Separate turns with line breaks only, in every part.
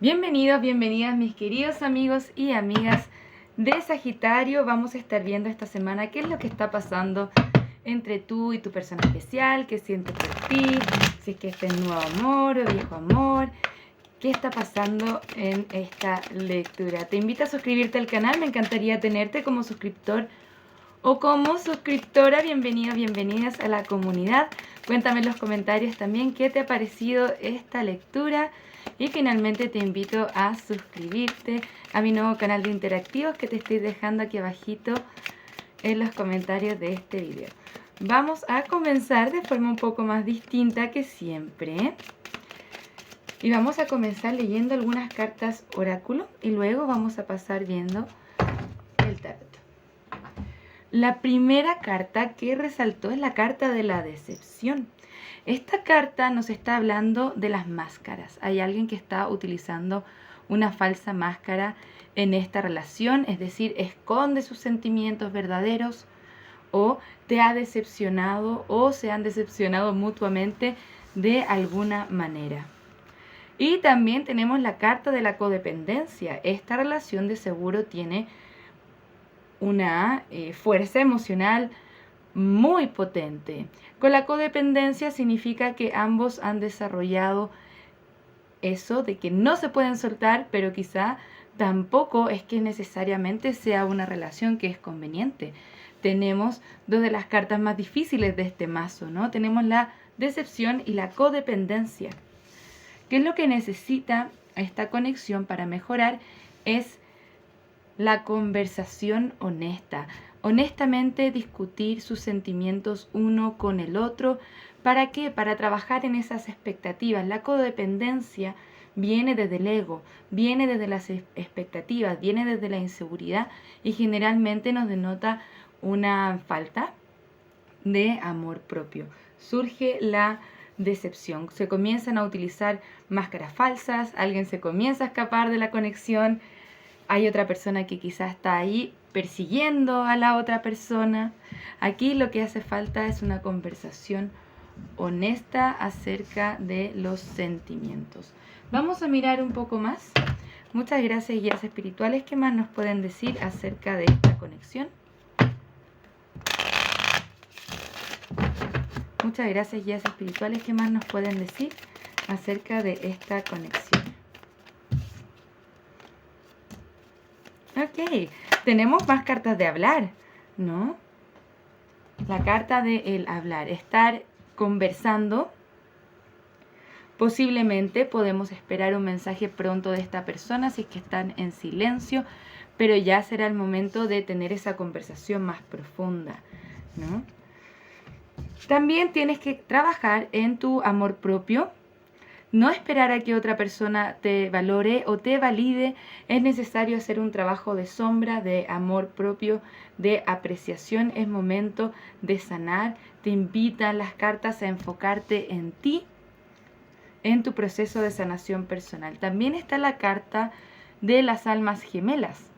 Bienvenidos, bienvenidas mis queridos amigos y amigas de Sagitario. Vamos a estar viendo esta semana qué es lo que está pasando entre tú y tu persona especial, qué sientes por ti, si es que este es nuevo amor o viejo amor, qué está pasando en esta lectura. Te invito a suscribirte al canal, me encantaría tenerte como suscriptor o como suscriptora. Bienvenidos, bienvenidas a la comunidad. Cuéntame en los comentarios también qué te ha parecido esta lectura. Y finalmente te invito a suscribirte a mi nuevo canal de interactivos que te estoy dejando aquí abajito en los comentarios de este video. Vamos a comenzar de forma un poco más distinta que siempre. Y vamos a comenzar leyendo algunas cartas oráculo y luego vamos a pasar viendo el tarot. La primera carta que resaltó es la carta de la decepción. Esta carta nos está hablando de las máscaras. Hay alguien que está utilizando una falsa máscara en esta relación, es decir, esconde sus sentimientos verdaderos o te ha decepcionado o se han decepcionado mutuamente de alguna manera. Y también tenemos la carta de la codependencia. Esta relación de seguro tiene una fuerza emocional muy potente. Con la codependencia significa que ambos han desarrollado eso de que no se pueden soltar, pero quizá tampoco es que necesariamente sea una relación que es conveniente. Tenemos dos de las cartas más difíciles de este mazo, ¿no? Tenemos la decepción y la codependencia. ¿Qué es lo que necesita esta conexión para mejorar? Es la conversación honesta. Honestamente discutir sus sentimientos uno con el otro. ¿Para qué? Para trabajar en esas expectativas. La codependencia viene desde el ego, viene desde las expectativas, viene desde la inseguridad y generalmente nos denota una falta de amor propio. Surge la decepción. Se comienzan a utilizar máscaras falsas, alguien se comienza a escapar de la conexión. Hay otra persona que quizás está ahí persiguiendo a la otra persona. Aquí lo que hace falta es una conversación honesta acerca de los sentimientos. Vamos a mirar un poco más. Muchas gracias, guías espirituales. ¿Qué más nos pueden decir acerca de esta conexión? Muchas gracias, guías espirituales. ¿Qué más nos pueden decir acerca de esta conexión? Ok, tenemos más cartas de hablar, ¿no? La carta de el hablar, estar conversando. Posiblemente podemos esperar un mensaje pronto de esta persona si es que están en silencio, pero ya será el momento de tener esa conversación más profunda, ¿no? También tienes que trabajar en tu amor propio. No esperar a que otra persona te valore o te valide. Es necesario hacer un trabajo de sombra, de amor propio, de apreciación. Es momento de sanar. Te invitan las cartas a enfocarte en ti, en tu proceso de sanación personal. También está la carta de las almas gemelas.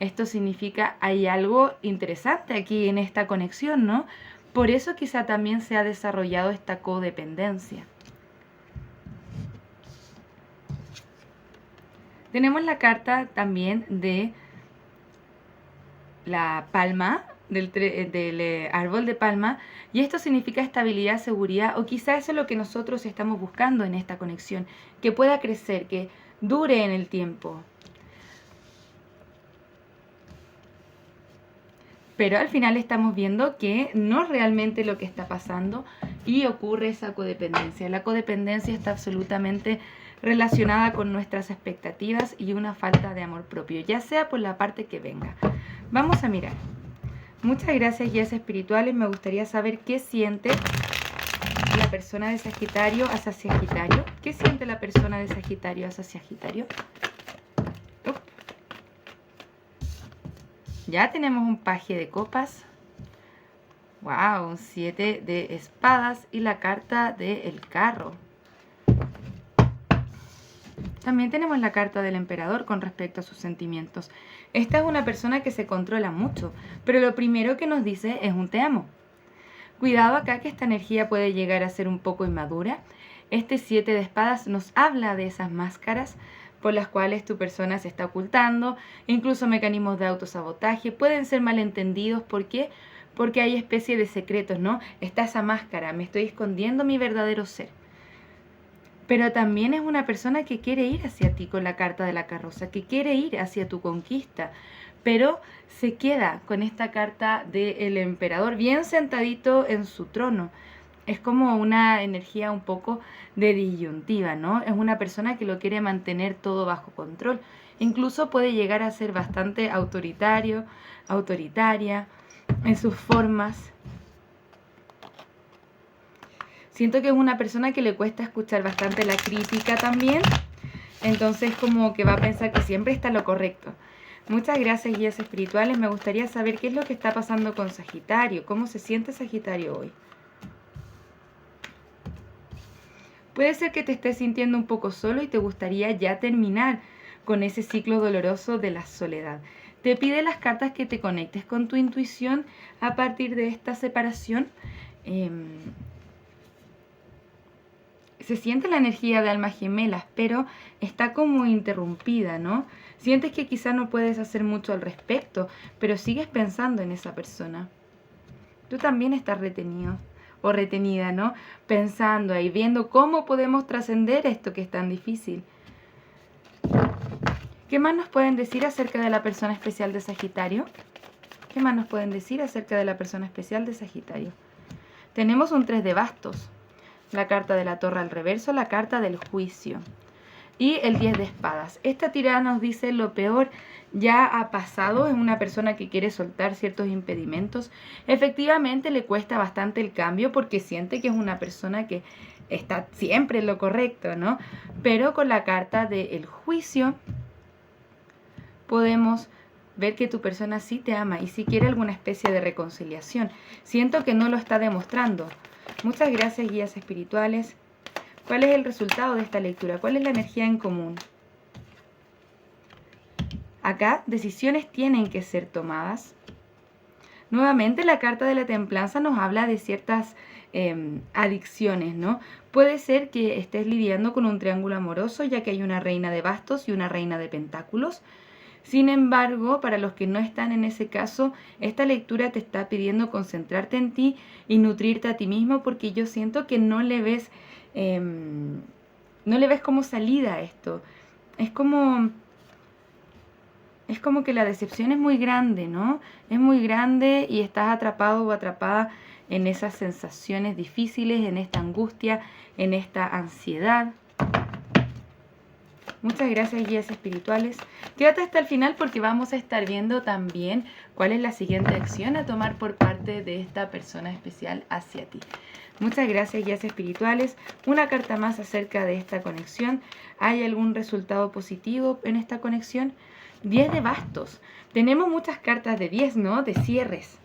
Esto significa hay algo interesante aquí en esta conexión, ¿no? Por eso quizá también se ha desarrollado esta codependencia. Tenemos la carta también de la palma, del árbol de palma, y esto significa estabilidad, seguridad, o quizá eso es lo que nosotros estamos buscando en esta conexión, que pueda crecer, que dure en el tiempo. Pero al final estamos viendo que no es realmente lo que está pasando y ocurre esa codependencia. La codependencia está absolutamente relacionada con nuestras expectativas y una falta de amor propio, ya sea por la parte que venga. Vamos a mirar. Muchas gracias, guías espirituales. Me gustaría saber qué siente la persona de Sagitario hacia Sagitario. ¿Qué siente la persona de Sagitario hacia Sagitario? Ya tenemos un paje de copas. Wow, un 7 de espadas y la carta del carro. También tenemos la carta del emperador con respecto a sus sentimientos. Esta es una persona que se controla mucho, pero lo primero que nos dice es un te amo. Cuidado acá que esta energía puede llegar a ser un poco inmadura. Este 7 de espadas nos habla de esas máscaras, por las cuales tu persona se está ocultando, incluso mecanismos de autosabotaje, pueden ser malentendidos. ¿Por qué? Porque hay especie de secretos, ¿no? Está esa máscara, me estoy escondiendo mi verdadero ser. Pero también es una persona que quiere ir hacia ti con la carta de la carroza, que quiere ir hacia tu conquista, pero se queda con esta carta del emperador bien sentadito en su trono. Es como una energía un poco de disyuntiva, ¿no? Es una persona que lo quiere mantener todo bajo control. Incluso puede llegar a ser bastante autoritario, autoritaria en sus formas. Siento que es una persona que le cuesta escuchar bastante la crítica también. Entonces como que va a pensar que siempre está lo correcto. Muchas gracias, guías espirituales. Me gustaría saber qué es lo que está pasando con Sagitario. ¿Cómo se siente Sagitario hoy? Puede ser que te estés sintiendo un poco solo y te gustaría ya terminar con ese ciclo doloroso de la soledad. Te pide las cartas que te conectes con tu intuición a partir de esta separación. Se siente la energía de almas gemelas, pero está como interrumpida, ¿no? Sientes que quizá no puedes hacer mucho al respecto, pero sigues pensando en esa persona. Tú también estás retenido o retenida, ¿no? Pensando ahí, viendo cómo podemos trascender esto que es tan difícil. ¿Qué más nos pueden decir acerca de la persona especial de Sagitario? ¿Qué más nos pueden decir acerca de la persona especial de Sagitario? Tenemos un 3 de bastos, la carta de la torre al reverso, la carta del juicio y el 10 de espadas. Esta tirada nos dice lo peor ya ha pasado. Es una persona que quiere soltar ciertos impedimentos. Efectivamente le cuesta bastante el cambio porque siente que es una persona que está siempre en lo correcto, ¿no? Pero con la carta del juicio podemos ver que tu persona sí te ama y sí quiere alguna especie de reconciliación. Siento que no lo está demostrando. Muchas gracias, guías espirituales. ¿Cuál es el resultado de esta lectura? ¿Cuál es la energía en común? Acá, decisiones tienen que ser tomadas. Nuevamente, la carta de la templanza nos habla de ciertas adicciones, ¿no? Puede ser que estés lidiando con un triángulo amoroso, ya que hay una reina de bastos y una reina de pentáculos. Sin embargo, para los que no están en ese caso, esta lectura te está pidiendo concentrarte en ti y nutrirte a ti mismo, porque yo siento que no le ves como salida a esto. Es como que la decepción es muy grande, ¿no? Es muy grande y estás atrapado o atrapada en esas sensaciones difíciles, en esta angustia, en esta ansiedad. Muchas gracias, guías espirituales. Quédate hasta el final porque vamos a estar viendo también cuál es la siguiente acción a tomar por parte de esta persona especial hacia ti. Muchas gracias, guías espirituales. Una carta más acerca de esta conexión. ¿Hay algún resultado positivo en esta conexión? 10 de bastos. Tenemos muchas cartas de 10, ¿no? De cierres.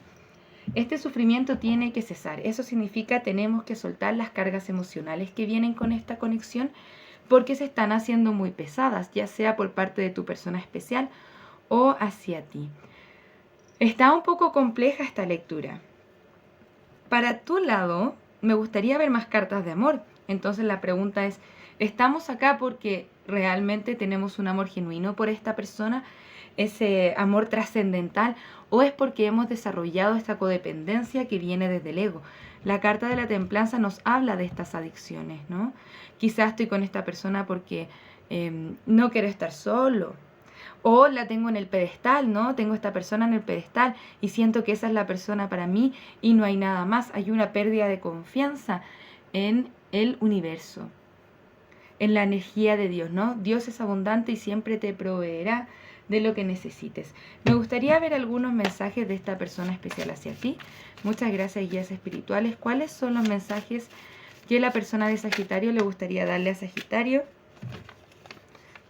Este sufrimiento tiene que cesar. Eso significa tenemos que soltar las cargas emocionales que vienen con esta conexión, porque se están haciendo muy pesadas, ya sea por parte de tu persona especial o hacia ti. Está un poco compleja esta lectura. Para tu lado, me gustaría ver más cartas de amor. Entonces la pregunta es, ¿estamos acá porque realmente tenemos un amor genuino por esta persona, ese amor trascendental, o es porque hemos desarrollado esta codependencia que viene desde el ego? La carta de la templanza nos habla de estas adicciones, ¿no? Quizás estoy con esta persona porque no quiero estar solo, o la tengo en el pedestal, ¿no? Tengo esta persona en el pedestal y siento que esa es la persona para mí y no hay nada más. Hay una pérdida de confianza en el universo, en la energía de Dios, ¿no? Dios es abundante y siempre te proveerá de lo que necesites. Me gustaría ver algunos mensajes de esta persona especial hacia ti. Muchas gracias, guías espirituales. ¿Cuáles son los mensajes que la persona de Sagitario le gustaría darle a Sagitario?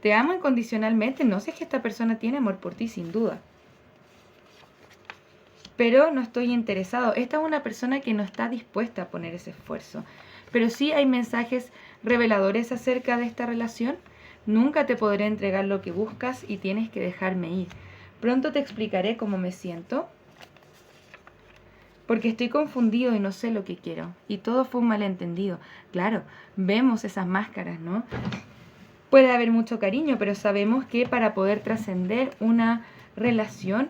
Te amo incondicionalmente. No sé, que esta persona tiene amor por ti, sin duda, pero no estoy interesado. Esta es una persona que no está dispuesta a poner ese esfuerzo. Pero sí hay mensajes reveladores acerca de esta relación. Nunca te podré entregar lo que buscas y tienes que dejarme ir. Pronto te explicaré cómo me siento, porque estoy confundido y no sé lo que quiero. Y todo fue un malentendido. Claro, vemos esas máscaras, ¿no? Puede haber mucho cariño, pero sabemos que para poder trascender una relación,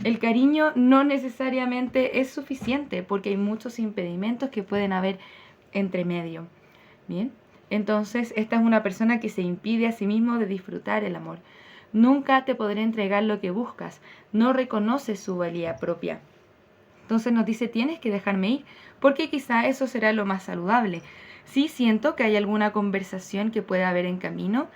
el cariño no necesariamente es suficiente porque hay muchos impedimentos que pueden haber entre medio. Bien, entonces esta es una persona que se impide a sí mismo de disfrutar el amor. Nunca te podré entregar lo que buscas. No reconoce su valía propia. Entonces nos dice, tienes que dejarme ir, porque quizá eso será lo más saludable. Sí siento que hay alguna conversación que pueda haber en camino,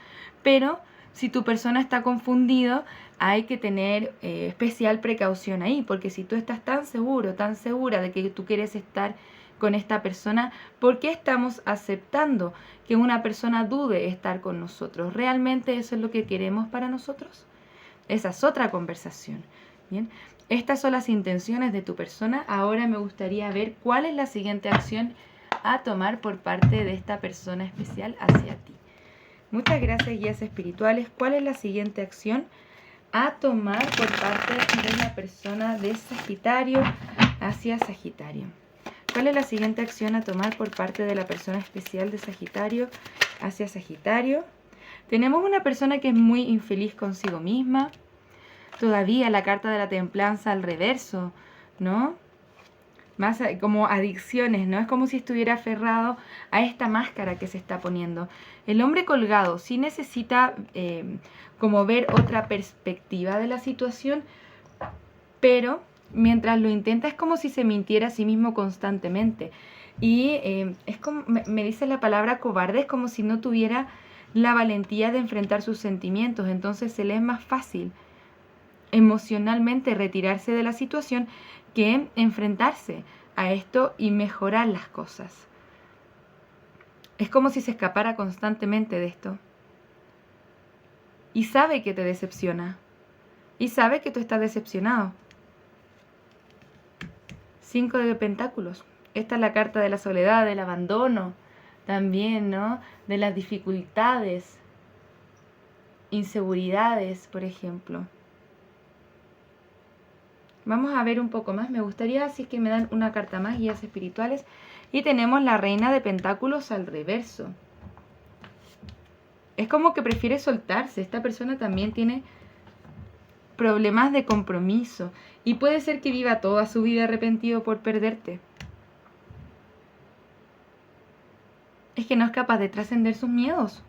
pero si tu persona está confundido, hay que tener especial precaución ahí, porque si tú estás tan seguro, tan segura de que tú quieres estar con esta persona, ¿por qué estamos aceptando que una persona dude estar con nosotros? ¿Realmente eso es lo que queremos para nosotros? Esa es otra conversación. Bien, estas son las intenciones de tu persona. Ahora me gustaría ver cuál es la siguiente acción a tomar por parte de esta persona especial hacia ti. Muchas gracias, guías espirituales. ¿Cuál es la siguiente acción a tomar por parte de la persona de Sagitario hacia Sagitario? ¿Cuál es la siguiente acción a tomar por parte de la persona especial de Sagitario hacia Sagitario? Tenemos una persona que es muy infeliz consigo misma. Todavía la carta de la templanza al reverso, ¿no? Más como adicciones, ¿no? Es como si estuviera aferrado a esta máscara que se está poniendo. El hombre colgado sí necesita como ver otra perspectiva de la situación, pero mientras lo intenta es como si se mintiera a sí mismo constantemente. Y es como, me dice la palabra cobarde, es como si no tuviera la valentía de enfrentar sus sentimientos. Entonces se le es más fácil emocionalmente retirarse de la situación que enfrentarse a esto y mejorar las cosas. Es como si se escapara constantemente de esto. Y sabe que te decepciona. Y sabe que tú estás decepcionado. 5 de Pentáculos. Esta es la carta de la soledad, del abandono, también, ¿no? De las dificultades, inseguridades, por ejemplo. Vamos a ver un poco más. Me gustaría, si es que me dan una carta más, guías espirituales. Y tenemos la reina de pentáculos al reverso. Es como que prefiere soltarse. Esta persona también tiene problemas de compromiso. Y puede ser que viva toda su vida arrepentido por perderte. Es que no es capaz de trascender sus miedos.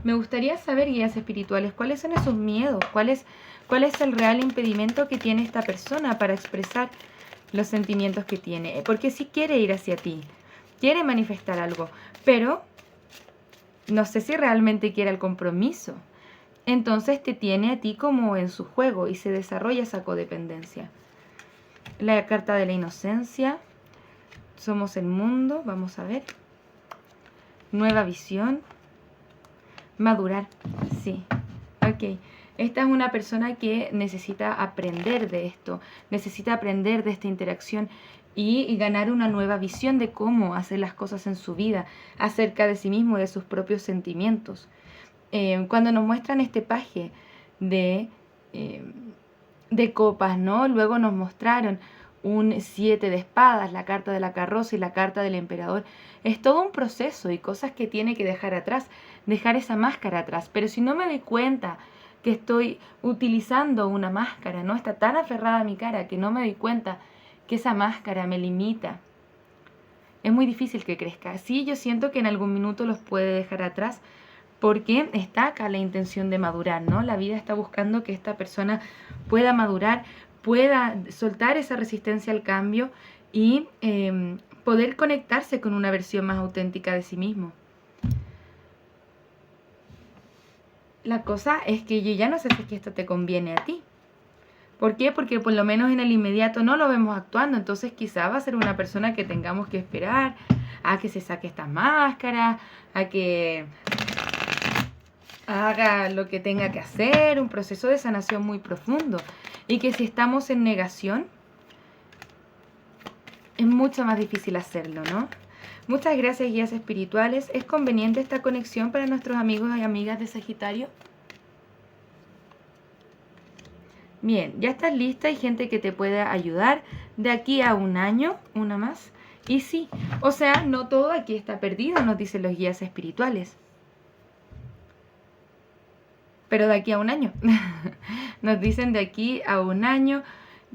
Me gustaría saber, guías espirituales, cuáles son esos miedos, cuál es el real impedimento que tiene esta persona para expresar los sentimientos que tiene. Porque sí quiere ir hacia ti, quiere manifestar algo, pero no sé si realmente quiere el compromiso. Entonces te tiene a ti como en su juego y se desarrolla esa codependencia. La carta de la inocencia, somos el mundo, vamos a ver. Nueva visión. Madurar, sí, ok. Esta es una persona que necesita aprender de esto, necesita aprender de esta interacción y ganar una nueva visión de cómo hacer las cosas en su vida, acerca de sí mismo, de sus propios sentimientos. Cuando nos muestran este paje de copas, ¿no? Luego nos mostraron un 7 de espadas, la carta de la carroza y la carta del emperador. Es todo un proceso y cosas que tiene que dejar atrás, dejar esa máscara atrás. Pero si no me doy cuenta que estoy utilizando una máscara, ¿no? Está tan aferrada a mi cara que no me doy cuenta que esa máscara me limita. Es muy difícil que crezca. Sí, yo siento que en algún minuto los puede dejar atrás porque está acá la intención de madurar, ¿no? La vida está buscando que esta persona pueda madurar, pueda soltar esa resistencia al cambio y poder conectarse con una versión más auténtica de sí mismo. La cosa es que yo ya no sé si es que esto te conviene a ti. ¿Por qué? Porque por lo menos en el inmediato no lo vemos actuando, entonces quizá va a ser una persona que tengamos que esperar a que se saque esta máscara, a que haga lo que tenga que hacer, un proceso de sanación muy profundo. Y que si estamos en negación, es mucho más difícil hacerlo, ¿no? Muchas gracias, guías espirituales. ¿Es conveniente esta conexión para nuestros amigos y amigas de Sagitario? Bien, ya estás lista. Hay gente que te puede ayudar de aquí a un año, una más. Y sí, o sea, no todo aquí está perdido, nos dicen los guías espirituales. pero de aquí a un año. Nos dicen de aquí a un año,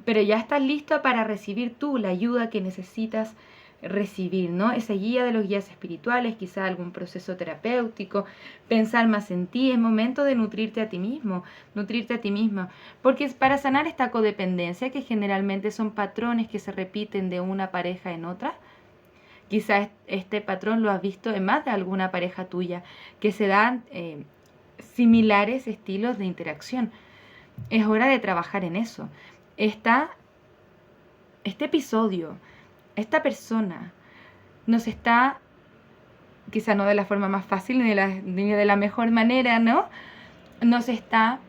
pero ya estás listo para recibir tú la ayuda que necesitas recibir, ¿no? Esa guía de los guías espirituales, quizá algún proceso terapéutico, pensar más en ti. Es momento de nutrirte a ti mismo, nutrirte a ti misma, porque es para sanar esta codependencia, que generalmente son patrones que se repiten de una pareja en otra. Quizá este patrón lo has visto en más de alguna pareja tuya, que se dan similares estilos de interacción. Es hora de trabajar en eso. Este episodio, esta persona nos está, quizá no de la forma más fácil ni de la mejor manera, ¿no? Nos está,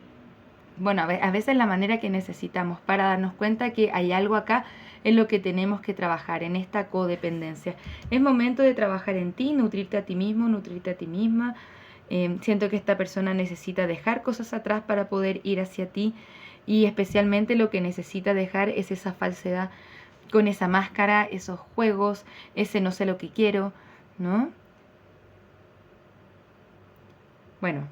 bueno, a veces la manera que necesitamos para darnos cuenta que hay algo acá en lo que tenemos que trabajar, en esta codependencia. Es momento de trabajar en ti, nutrirte a ti mismo, nutrirte a ti misma. Siento que esta persona necesita dejar cosas atrás para poder ir hacia ti, y especialmente lo que necesita dejar es esa falsedad, con esa máscara, esos juegos, ese no sé lo que quiero, ¿no? Bueno,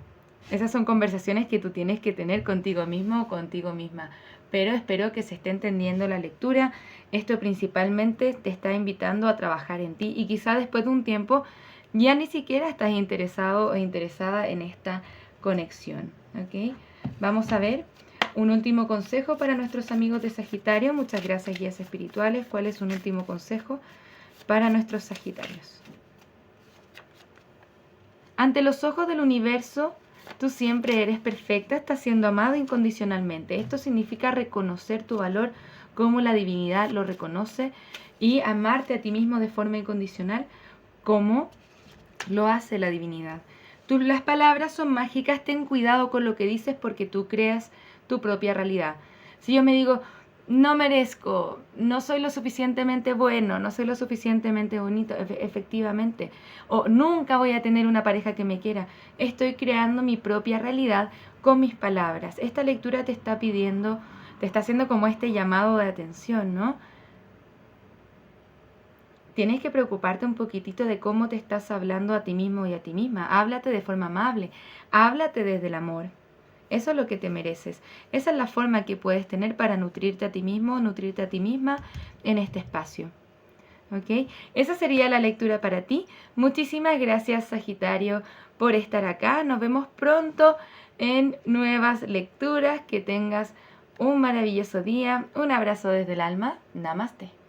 esas son conversaciones que tú tienes que tener contigo mismo o contigo misma, pero espero que se esté entendiendo la lectura. Esto principalmente te está invitando a trabajar en ti, y quizá después de un tiempo ya ni siquiera estás interesado o interesada en esta conexión, ¿ok? Vamos a ver un último consejo para nuestros amigos de Sagitario. Muchas gracias, guías espirituales. ¿Cuál es un último consejo para nuestros Sagitarios? Ante los ojos del universo, tú siempre eres perfecta, estás siendo amado incondicionalmente. Esto significa reconocer tu valor como la divinidad lo reconoce, y amarte a ti mismo de forma incondicional como lo hace la divinidad. Las palabras son mágicas, ten cuidado con lo que dices, porque tú creas tu propia realidad. Si yo me digo, no merezco, no soy lo suficientemente bueno, no soy lo suficientemente bonito, efectivamente, o nunca voy a tener una pareja que me quiera, estoy creando mi propia realidad con mis palabras. Esta lectura te está pidiendo, te está haciendo como este llamado de atención, ¿no? Tienes que preocuparte un poquitito de cómo te estás hablando a ti mismo y a ti misma. Háblate de forma amable, háblate desde el amor. Eso es lo que te mereces. Esa es la forma que puedes tener para nutrirte a ti mismo, nutrirte a ti misma en este espacio. ¿Ok? Esa sería la lectura para ti. Muchísimas gracias, Sagitario, por estar acá. Nos vemos pronto en nuevas lecturas. Que tengas un maravilloso día. Un abrazo desde el alma. Namaste.